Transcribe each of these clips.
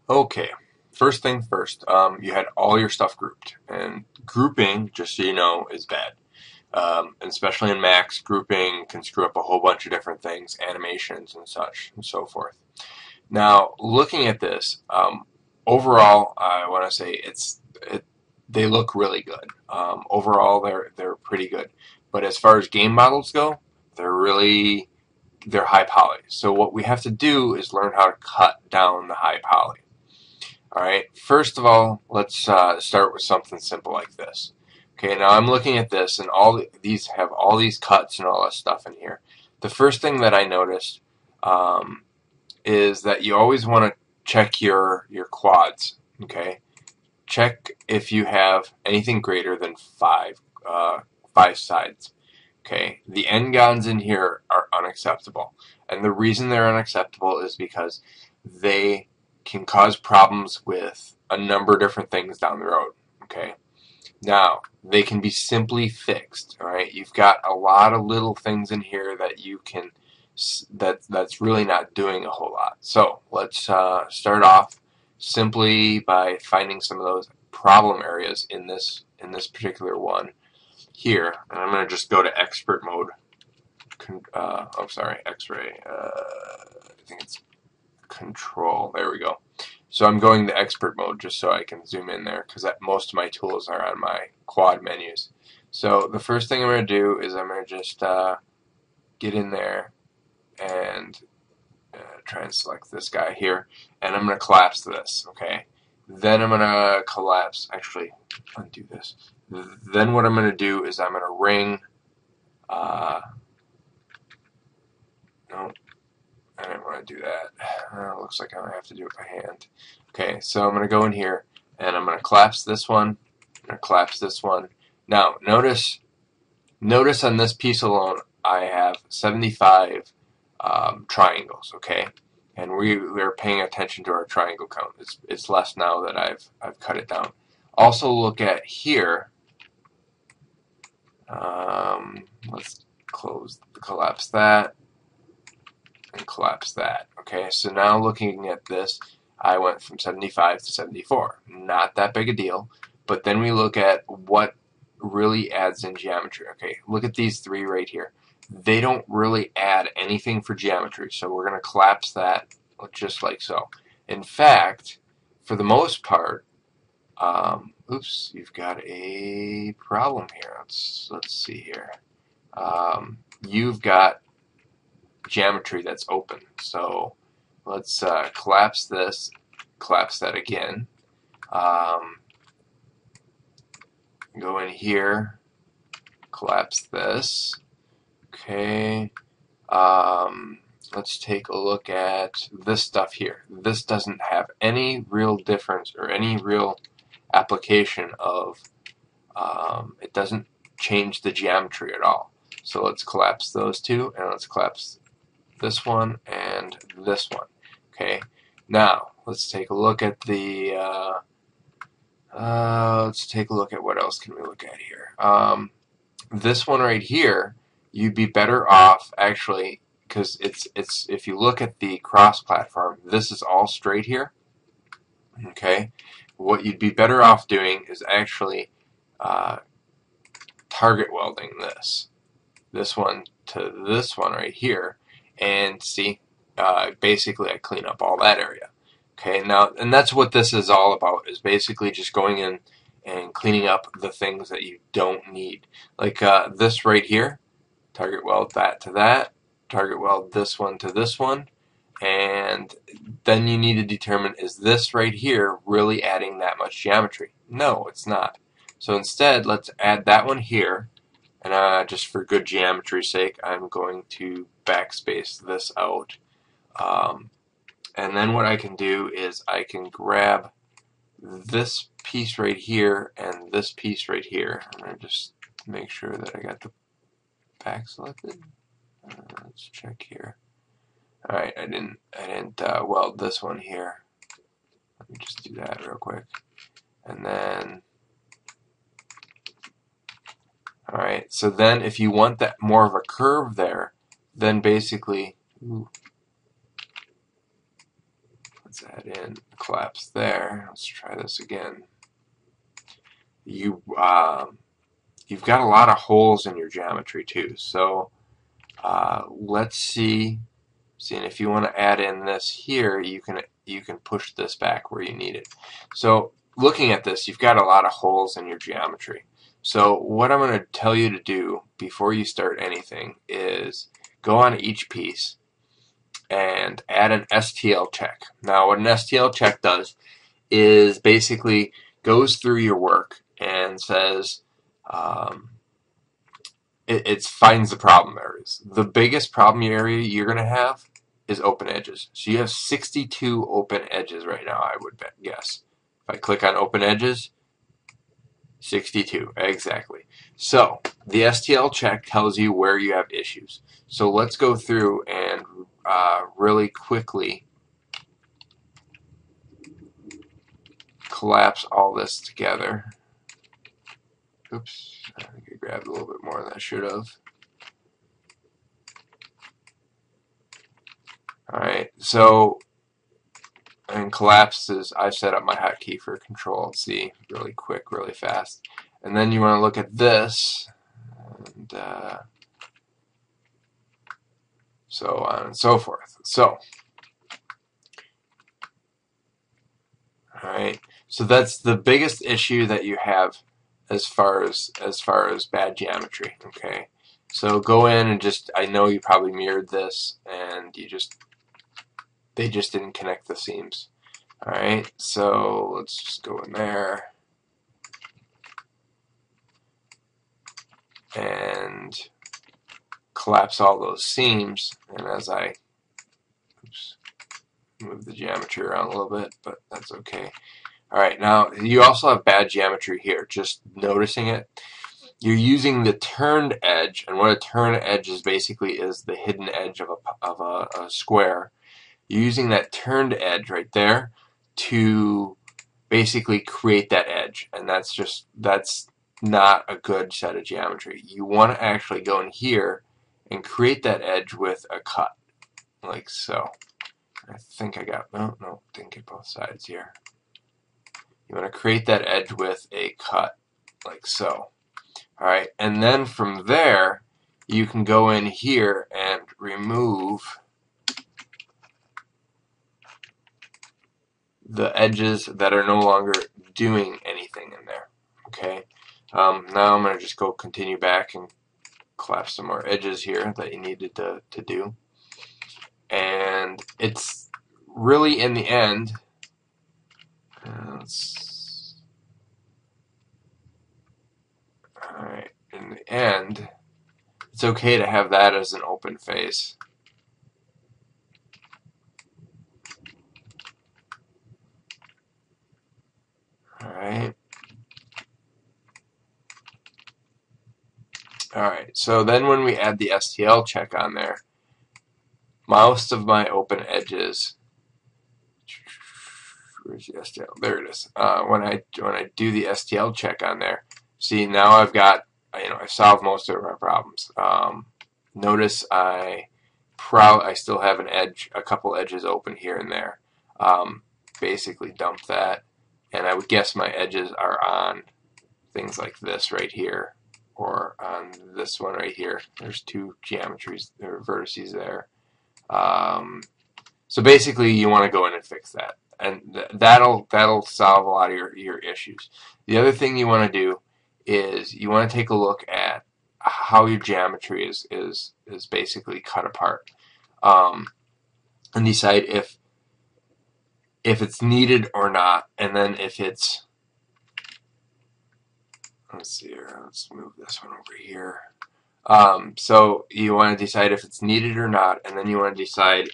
Okay, first thing first, you had all your stuff grouped, and grouping, just so you know, is bad. And especially in Max, grouping can screw up a whole bunch of different things, animations and such, and so forth. Now, looking at this, overall, I want to say they look really good. Overall, they're pretty good. But as far as game models go, they're high poly. So what we have to do is learn how to cut down the high poly. All right. First of all, let's start with something simple like this. Okay. Now I'm looking at this, and these have all these cuts and all that stuff in here. The first thing that I noticed um, is that you always want to check your quads. Okay. Check if you have anything greater than five sides. Okay. The n-gons in here are unacceptable, and the reason they're unacceptable is because they can cause problems with a number of different things down the road. Okay. Now, they can be simply fixed, all right? You've got a lot of little things in here that you can that's really not doing a whole lot. So, let's start off simply by finding some of those problem areas in this particular one here. And I'm going to just go to expert mode. Oh, sorry, X-ray. I think it's control. There we go. So I'm going to expert mode just so I can zoom in there because most of my tools are on my quad menus. So the first thing I'm going to do is I'm going to just get in there and try and select this guy here, and I'm going to collapse this, okay? Then I'm going to collapse, actually, undo this. Then what I'm going to do is I'm going to ring, no, I didn't want to do that. Looks like I have to do it by hand. Okay, so I'm going to go in here, and I'm going to collapse this one. I'm going to collapse this one. Now, notice on this piece alone, I have 75 triangles, okay? And we're paying attention to our triangle count. It's less now that I've cut it down. Also look at here. Let's collapse that, and collapse that. Okay, so now looking at this, I went from 75 to 74. Not that big a deal, but then we look at what really adds in geometry. Okay, look at these three right here. They don't really add anything for geometry, so we're going to collapse that just like so. In fact, for the most part, oops, you've got a problem here. Let's see here. You've got geometry that's open. So let's collapse this, collapse that again. Go in here, collapse this. Okay. Let's take a look at this stuff here. This doesn't have any real difference or any real application of, it doesn't change the geometry at all. So let's collapse those two, and let's collapse this one and this one. Okay. Now let's take a look at the. Let's take a look at what else can we look at here. This one right here, you'd be better off actually because it's if you look at the cross platform, this is all straight here. Okay. What you'd be better off doing is actually target welding this one to this one right here, and see, basically I clean up all that area. Okay, now, and that's what this is all about, is basically just going in and cleaning up the things that you don't need. Like this right here, target weld that to that, target weld this one to this one, and then you need to determine, is this right here really adding that much geometry? No, it's not. So instead, let's add that one here, and just for good geometry's sake, I'm going to backspace this out. And then what I can do is I can grab this piece right here and this piece right here. I'm going to just make sure that I got the back selected. Let's check here. All right, I didn't weld this one here. Let me just do that real quick. And then, all right, so then if you want that more of a curve there, then basically, let's add in a collapse there. Let's try this again. You've got a lot of holes in your geometry too. So let's see. And if you want to add in this here, you can push this back where you need it. So looking at this, you've got a lot of holes in your geometry. So what I'm going to tell you to do before you start anything is go on each piece and add an STL check. Now what an STL check does is basically goes through your work and says it finds the problem areas. The biggest problem area you're going to have is open edges. So you have 62 open edges right now, I would guess. If I click on open edges, 62, exactly. So the STL check tells you where you have issues. So let's go through and really quickly collapse all this together. Oops, I think I grabbed a little bit more than I should have. Alright, so, and collapses, I've set up my hotkey for Control-C really quick, really fast. And then you want to look at this, and so on and so forth. So, alright, so that's the biggest issue that you have as far as bad geometry, okay? So go in and just, I know you probably mirrored this, and they just didn't connect the seams. Alright, so let's just go in there and collapse all those seams. And as I move the geometry around a little bit, but that's okay. Alright, now you also have bad geometry here, just noticing it. You're using the turned edge, and what a turned edge is basically is the hidden edge of a square. You're using that turned edge right there to basically create that edge, and that's not a good set of geometry. You want to actually go in here and create that edge with a cut, like so. I think I got, no, didn't get both sides here. You want to create that edge with a cut, like so. Alright, and then from there, you can go in here and remove the edges that are no longer doing anything in there. Okay, now I'm going to just go continue back and collapse some more edges here that you needed to do. And it's really in the end, alright, in the end, it's okay to have that as an open face. Alright. Alright, so then when we add the STL check on there, most of my open edges, where's the STL? There it is. When I do the STL check on there, see, now I've got, I've solved most of my problems. Notice I still have an edge, a couple edges open here and there. Basically dump that, and I would guess my edges are on things like this right here, or on this one right here. There's two geometries, there are vertices there. So basically you want to go in and fix that, and that'll solve a lot of your issues. The other thing you want to do is you want to take a look at how your geometry is basically cut apart, and decide if it's needed or not, and then if it's, let's see here, let's move this one over here. So you want to decide if it's needed or not, and then you want to decide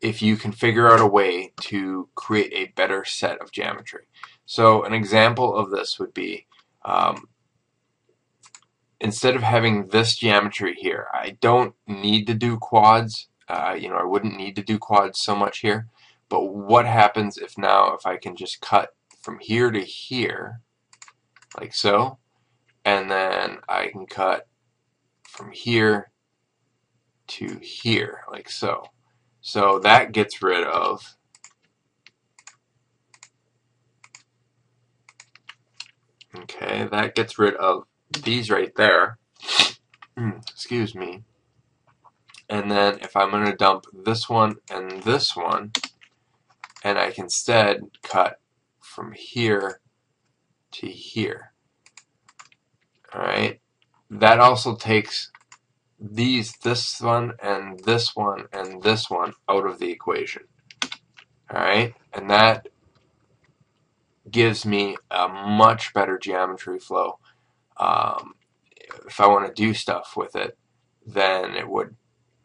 if you can figure out a way to create a better set of geometry. So an example of this would be, instead of having this geometry here, I don't need to do quads. I wouldn't need to do quads so much here. But what happens if I can just cut from here to here, like so, and then I can cut from here to here, like so. So that gets rid of Okay, that gets rid of these right there. Excuse me. And then if I'm going to dump this one and this one, and I can instead cut from here to here. Alright, that also takes this one and this one and this one out of the equation. Alright, and that gives me a much better geometry flow if I want to do stuff with it than it would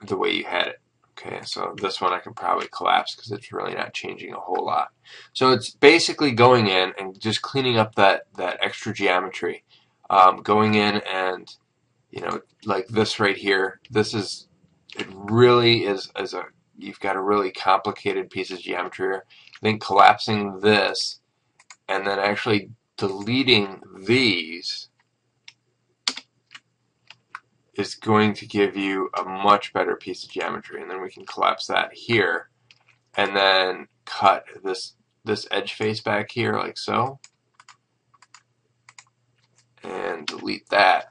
the way you had it. Okay, so this one I can probably collapse because it's really not changing a whole lot. So it's basically going in and just cleaning up that extra geometry. Going in and, you know, like this right here, it really is you've got a really complicated piece of geometry here. I think collapsing this and then actually deleting these is going to give you a much better piece of geometry. And then we can collapse that here and then cut this edge face back here like so and delete that.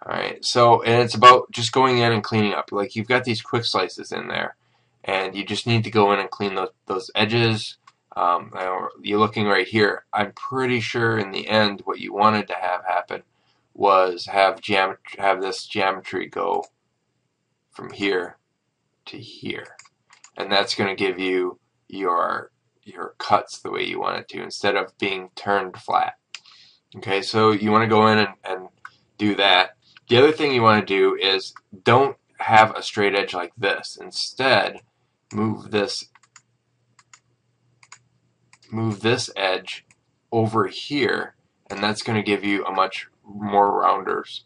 Alright, so, and it's about just going in and cleaning up. Like, you've got these quick slices in there, and you just need to go in and clean those edges. You're looking right here. I'm pretty sure in the end what you wanted to have happen was have this geometry go from here to here. And that's going to give you your cuts the way you want it to, instead of being turned flat. Okay, so you want to go in and do that. The other thing you want to do is don't have a straight edge like this. Instead, move this edge over here, and that's going to give you a much more rounders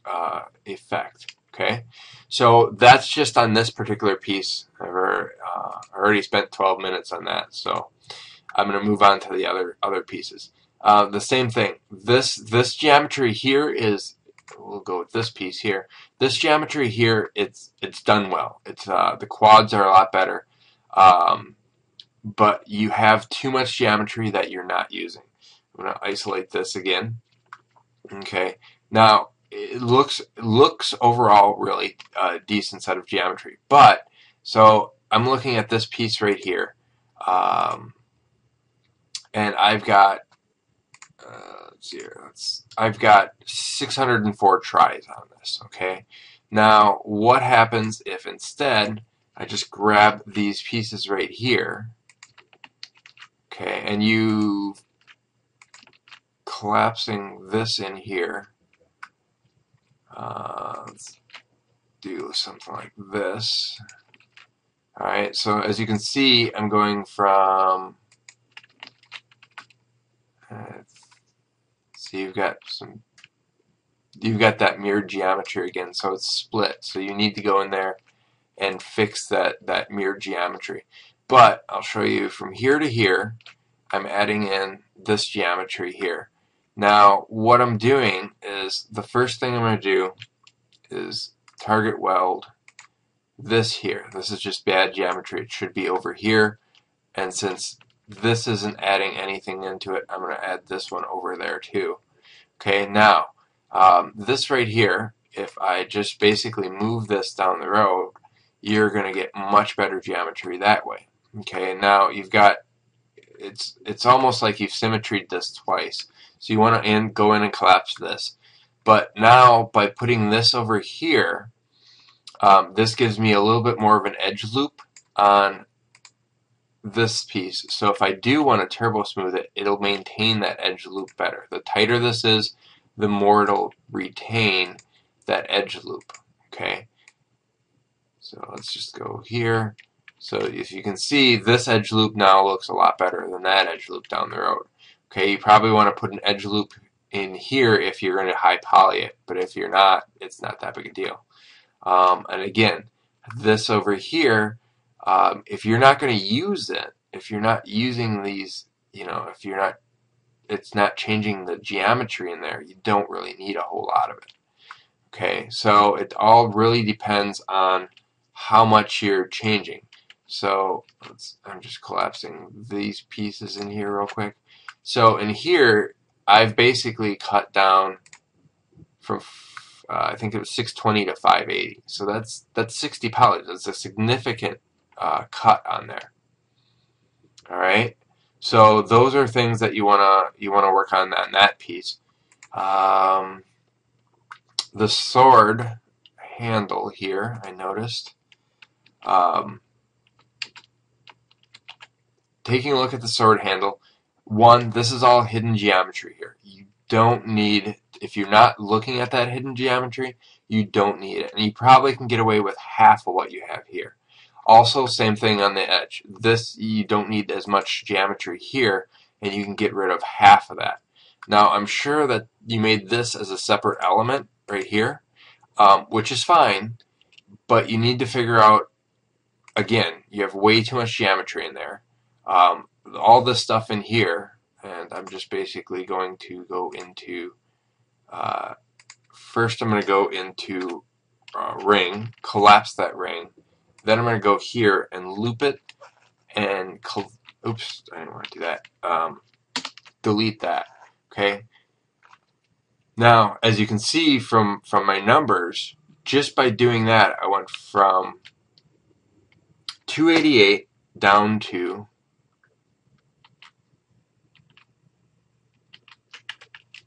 effect. Okay, so that's just on this particular piece. I already spent 12 minutes on that, so I'm going to move on to the other pieces. The same thing. This geometry here is, we'll go with this piece here. This geometry here, it's done well. It's the quads are a lot better, but you have too much geometry that you're not using. I'm going to isolate this again. Okay. Now it looks overall really decent set of geometry, but so I'm looking at this piece right here, and I've got. Let's see here. I've got 604 tries on this, okay? Now, what happens if instead I just grab these pieces right here, okay, and you collapsing this in here, let's do something like this. Alright, so as you can see, I'm going from so you've got that mirrored geometry again, so it's split. So you need to go in there and fix that mirrored geometry. But I'll show you from here to here, I'm adding in this geometry here. Now, what I'm doing is, the first thing I'm going to do is target weld this here. This is just bad geometry. It should be over here. And since this isn't adding anything into it, I'm going to add this one over there too. Okay, now, this right here, if I just basically move this down the road, you're going to get much better geometry that way. Okay, and now you've got, it's almost like you've symmetried this twice. So you want to go in and collapse this. But now, by putting this over here, this gives me a little bit more of an edge loop on this piece. So if I do want to turbo smooth it, it'll maintain that edge loop better. The tighter this is, the more it'll retain that edge loop. Okay, so let's just go here. So if you can see, this edge loop now looks a lot better than that edge loop down the road. Okay, you probably want to put an edge loop in here if you're going to high poly it, but if you're not, it's not that big a deal. And again, this over here, if you're not going to use it, if you're not using these, it's not changing the geometry in there, you don't really need a whole lot of it. Okay, so it all really depends on how much you're changing. So I'm just collapsing these pieces in here real quick. So in here, I've basically cut down from I think it was 620 to 580. So that's 60 polys. That's a significant cut on there. All right. So those are things that you wanna work on that piece. The sword handle here, I noticed. Taking a look at the sword handle, one, this is all hidden geometry here. You don't need, if you're not looking at that hidden geometry, you don't need it. And you probably can get away with half of what you have here. Also, same thing on the edge. This, you don't need as much geometry here, and you can get rid of half of that. Now, I'm sure that you made this as a separate element right here, which is fine, but you need to figure out, again, you have way too much geometry in there. All this stuff in here, and I'm just basically going to go into, first I'm going to go into ring, collapse that ring, then I'm going to go here and loop it, and, oops, I didn't want to do that, delete that, okay? Now, as you can see from my numbers, just by doing that, I went from 288 down to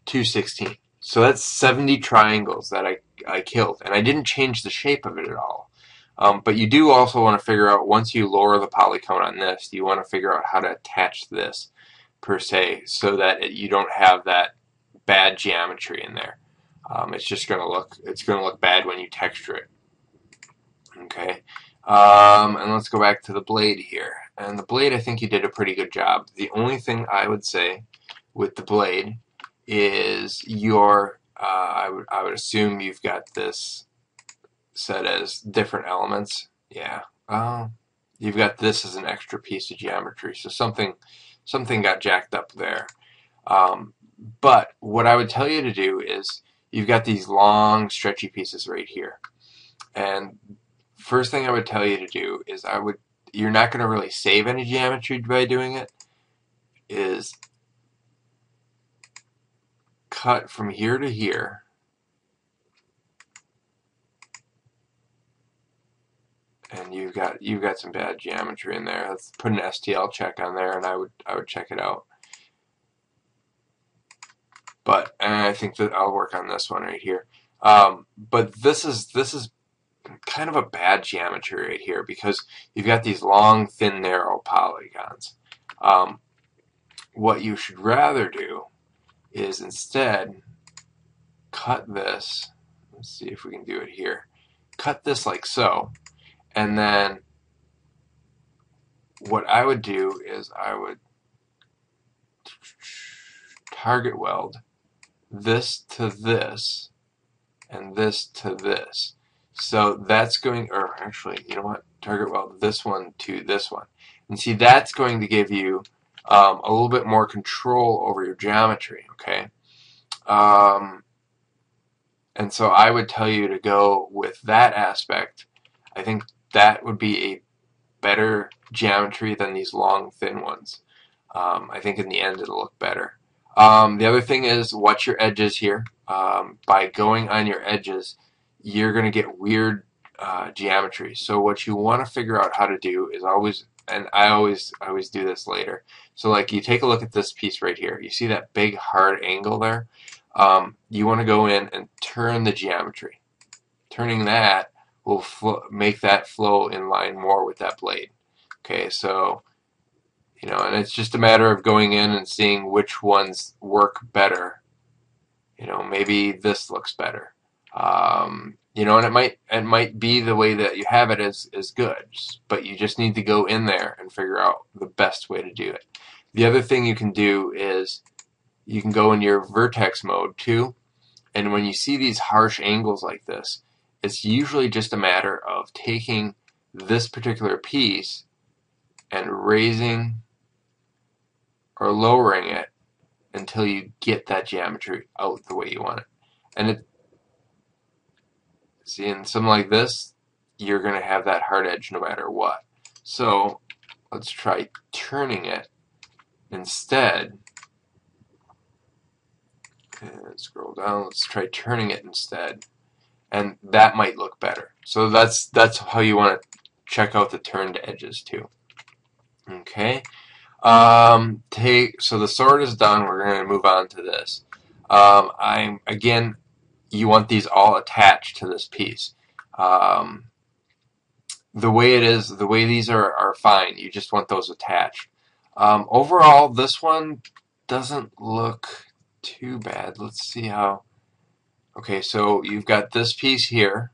216. So that's 70 triangles that I killed, and I didn't change the shape of it at all. But you do also want to figure out, once you lower the polycount on this, you want to figure out how to attach this, per se, so that you don't have that bad geometry in there. It's just going to look bad when you texture it. Okay, and let's go back to the blade here. And the blade, I think you did a pretty good job. The only thing I would say with the blade is I would assume you've got this set as different elements. Yeah, you've got this as an extra piece of geometry, so something got jacked up there. But what I would tell you to do is, you've got these long stretchy pieces right here, and first thing I would tell you to do is, you're not going to really save any geometry by doing it, is cut from here to here, and you've got some bad geometry in there. Let's put an STL check on there, and I would check it out. But I think that I'll work on this one right here. But this is kind of a bad geometry right here, because you've got these long, thin, narrow polygons. What you should rather do is instead cut this. Let's see if we can do it here. Cut this like so, and then what I would do is I would target weld this to this and this to this. So that's going, or actually, you know what? Target weld this one to this one. And see, that's going to give you a little bit more control over your geometry, okay? And so I would tell you to go with that aspect. I think that would be a better geometry than these long, thin ones. I think in the end it'll look better. The other thing is, watch your edges here. By going on your edges, you're going to get weird geometry. So what you want to figure out how to do is always, and I always do this later. So like, you take a look at this piece right here. You see that big hard angle there? You want to go in and turn the geometry. Turning that will make that flow in line more with that blade. Okay, so, you know, and it's just a matter of going in and seeing which ones work better. You know, maybe this looks better. You know, and it might be the way that you have it is good, but you just need to go in there and figure out the best way to do it. The other thing you can do is, you can go in your vertex mode too, and when you see these harsh angles like this, it's usually just a matter of taking this particular piece and raising or lowering it until you get that geometry out the way you want it. And see, in something like this, you're going to have that hard edge no matter what. So let's try turning it instead. And scroll down. Let's try turning it instead. And that might look better. So that's how you want to check out the turned edges too. Okay. So the sword is done. We're going to move on to this. Again, you want these all attached to this piece. The way it is, the way these are fine. You just want those attached. Overall, this one doesn't look too bad. Let's see how. Okay, so you've got this piece here,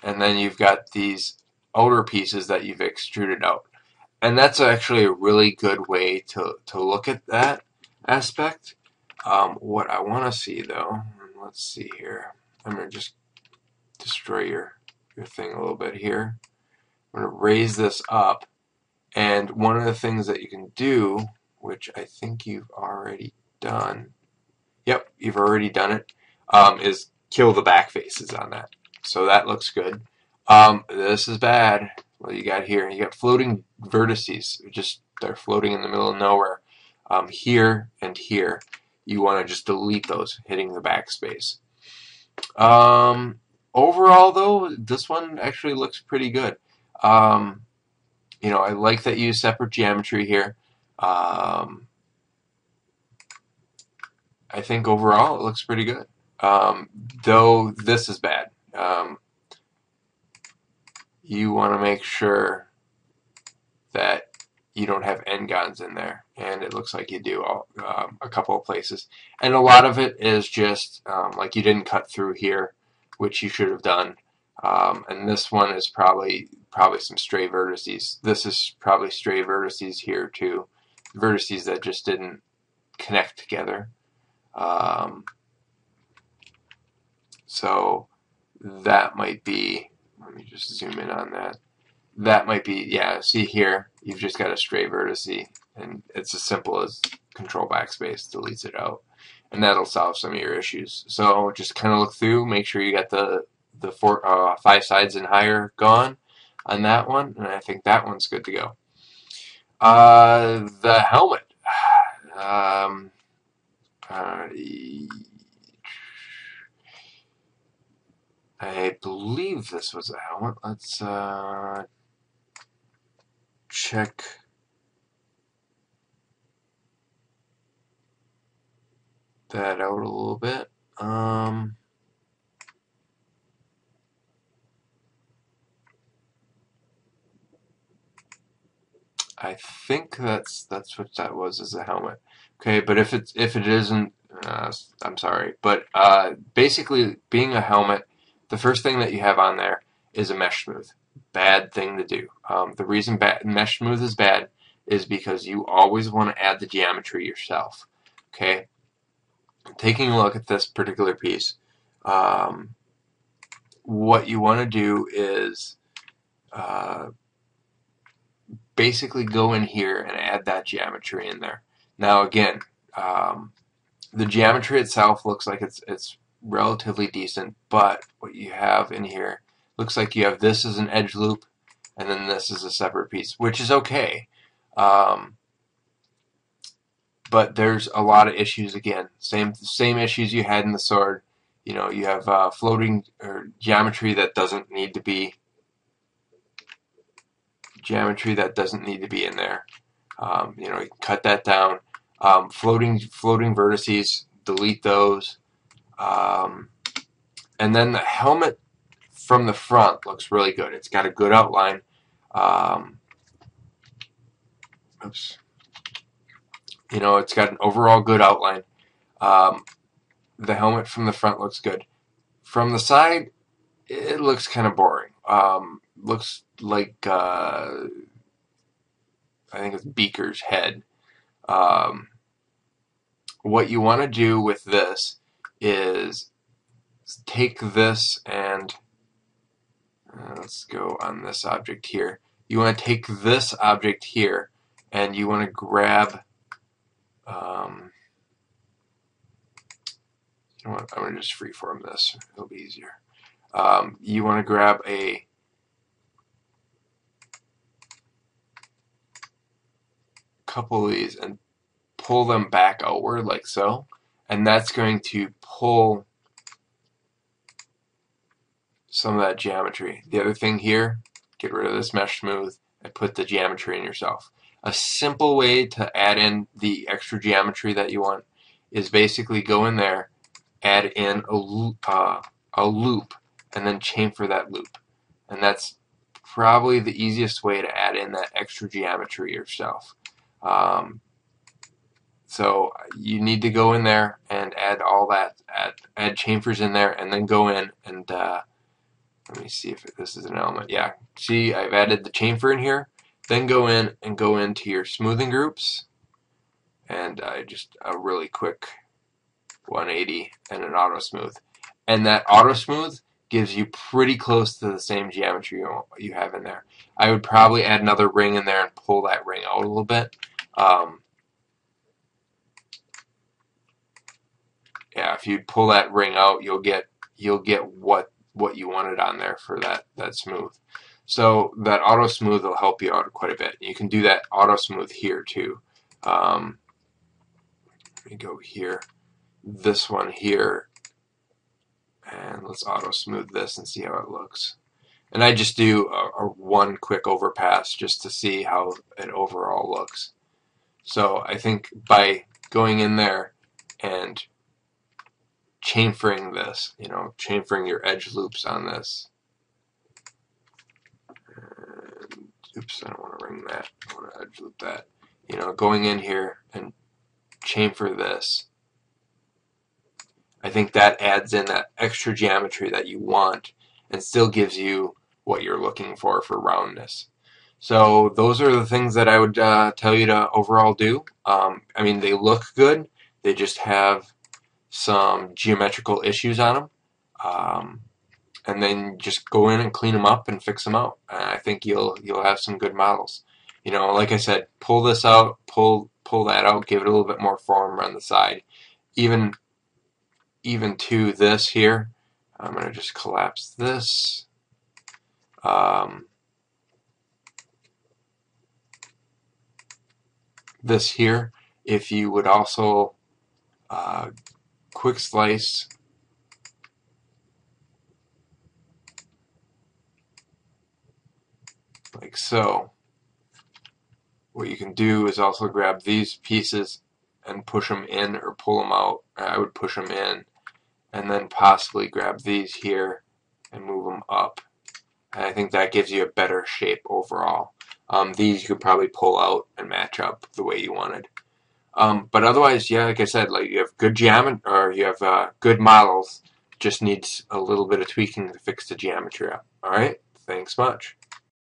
and then you've got these outer pieces that you've extruded out. And that's actually a really good way to look at that aspect. What I want to see, though, let's see here. I'm going to just destroy your thing a little bit here. I'm going to raise this up. And one of the things that you can do, which I think you've already done, yep, you've already done it, is kill the back faces on that. So that looks good. This is bad. What you got here? You got floating vertices. They're floating in the middle of nowhere. Here and here. You want to just delete those, hitting the backspace. Overall, though, this one actually looks pretty good. You know, I like that you use separate geometry here. I think overall it looks pretty good. Though this is bad. You want to make sure that you don't have n-gons in there, and it looks like you do a couple of places. And a lot of it is just like you didn't cut through here, which you should have done. And this one is probably some stray vertices. This is probably stray vertices here too, vertices that just didn't connect together. So that might be. Let me just zoom in on that. That might be, yeah, see here, you've just got a stray vertice, and it's as simple as control backspace deletes it out. And that'll solve some of your issues. So just kind of look through, make sure you got the 5 sides and higher gone on that one, and I think that one's good to go. The helmet. I believe this was a helmet. Let's check. That out a little bit. I think that's what that was as a helmet. Okay, but if it isn't, I'm sorry. But basically, being a helmet, the first thing that you have on there is a mesh smooth. Bad thing to do. The reason mesh smooth is bad is because you always want to add the geometry yourself. Okay. Taking a look at this particular piece, what you want to do is basically go in here and add that geometry in there. Now again, the geometry itself looks like it's relatively decent, but what you have in here looks like you have this as an edge loop, and then this is a separate piece, which is okay. But there's a lot of issues again. Same issues you had in the sword. You know, you have floating or geometry that doesn't need to be in there. You know, you can cut that down. Floating vertices, delete those. And then the helmet from the front looks really good. It's got a good outline. Oops. You know, it's got an overall good outline. The helmet from the front looks good. From the side, it looks kind of boring. Looks like I think it's Beaker's head. What you want to do with this is take this and let's go on this object here. You want to take this object here and you want to grab you know what, I'm going to just freeform this. It'll be easier. You want to grab a couple of these and pull them back outward like so, and that's going to pull some of that geometry. The other thing here, get rid of this mesh smooth and put the geometry in yourself. A simple way to add in the extra geometry that you want is basically go in there, add in a loop, and then chamfer that loop. And that's probably the easiest way to add in that extra geometry yourself. So you need to go in there and add all that, add chamfers in there, and then go in and let me see if this is an element. Yeah, see, I've added the chamfer in here. Then go in and go into your smoothing groups, and just a really quick 180 and an auto smooth. And that auto smooth gives you pretty close to the same geometry you have in there. I would probably add another ring in there and pull that ring out a little bit. Yeah, if you pull that ring out, you'll get what you wanted on there for that smooth. So that auto smooth will help you out quite a bit. You can do that auto smooth here too. Let me go here, this one here, and let's auto smooth this and see how it looks. And I just do a one quick overpass just to see how it overall looks. So I think by going in there and chamfering this, chamfering your edge loops on this. And, oops, I don't want to ring that. I want to edge loop that. Going in here and chamfer this. I think that adds in that extra geometry that you want and still gives you what you're looking for roundness. So those are the things that I would tell you to overall do. I mean, they look good. They just have some geometrical issues on them. And then just go in and clean them up and fix them out. And I think you'll have some good models. Like I said, pull this out, pull that out, give it a little bit more form on the side. Even to this here, I'm going to just collapse this. This here, if you would also quick slice like so. What you can do is also grab these pieces and push them in or pull them out. I would push them in and then possibly grab these here and move them up. And I think that gives you a better shape overall. These you could probably pull out and match up the way you wanted. But otherwise, yeah, like I said, like you have good geometry, or you have good models. Just needs a little bit of tweaking to fix the geometry up. All right, thanks much.